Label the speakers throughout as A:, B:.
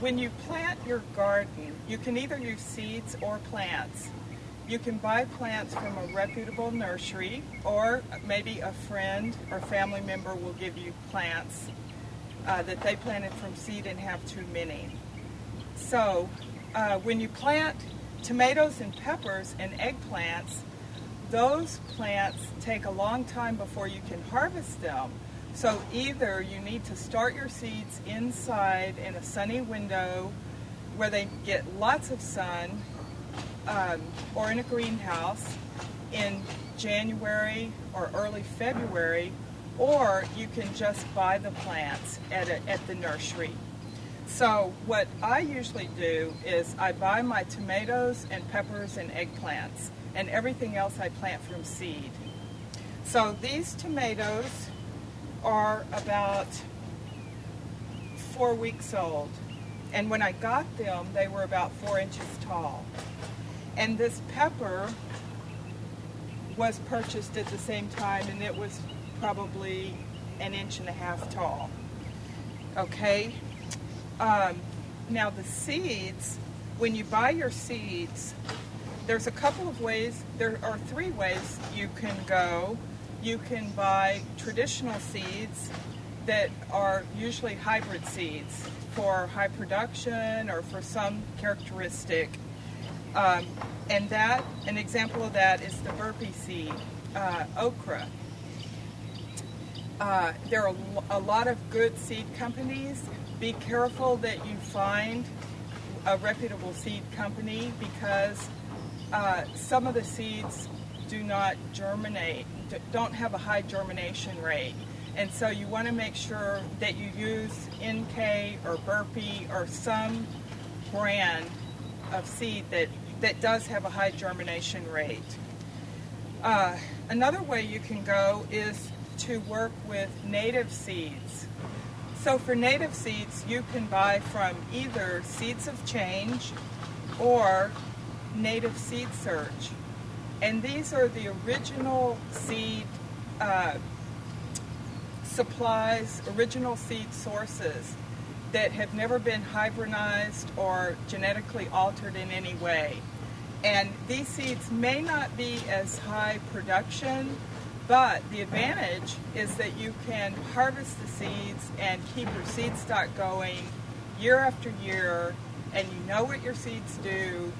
A: when you plant your garden, you can either use seeds or plants. You can buy plants from a reputable nursery, or maybe a friend or family member will give you plants that they planted from seed and have too many. So when you plant tomatoes and peppers and eggplants, those plants take a long time before you can harvest them. So either you need to start your seeds inside in a sunny window where they get lots of sun, or in a greenhouse in January or early February, or you can just buy the plants at the nursery. So what I usually do is I buy my tomatoes and peppers and eggplants, and everything else I plant from seed. So these tomatoes are about 4 weeks old, and when I got them, they were about 4 inches tall. And this pepper was purchased at the same time, and it was probably 1.5 inches tall. Okay? Now the seeds, when you buy your seeds, there's a couple of ways, there are 3 ways you can go. You can buy traditional seeds that are usually hybrid seeds for high production or for some characteristic. And an example of that is the burpee seed, okra. There are a lot of good seed companies. Be careful that you find a reputable seed company, because some of the seeds do not germinate, don't have a high germination rate. And so you want to make sure that you use NK or burpee or some brand of seed that does have a high germination rate. Another way you can go is to work with native seeds. So for native seeds, you can buy from either Seeds of Change or Native Seed Search. And these are the original seed supplies, original seed sources that have never been hybridized or genetically altered in any way. And these seeds may not be as high production, but the advantage is that you can harvest the seeds and keep your seed stock going year after year, and you know what your seeds do,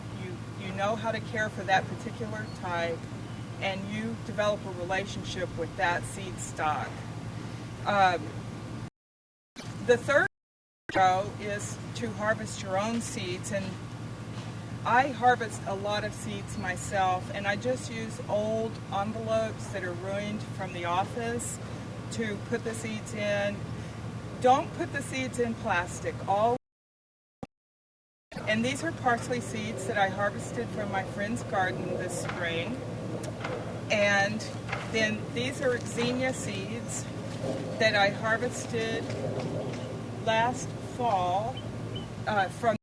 A: you know how to care for that particular type, and you develop a relationship with that seed stock. The third go is to harvest your own seeds, and I harvest a lot of seeds myself, and I just use old envelopes that are ruined from the office to put the seeds in. Don't put the seeds in plastic. And these are parsley seeds that I harvested from my friend's garden this spring. And then these are xenia seeds that I harvested last fall from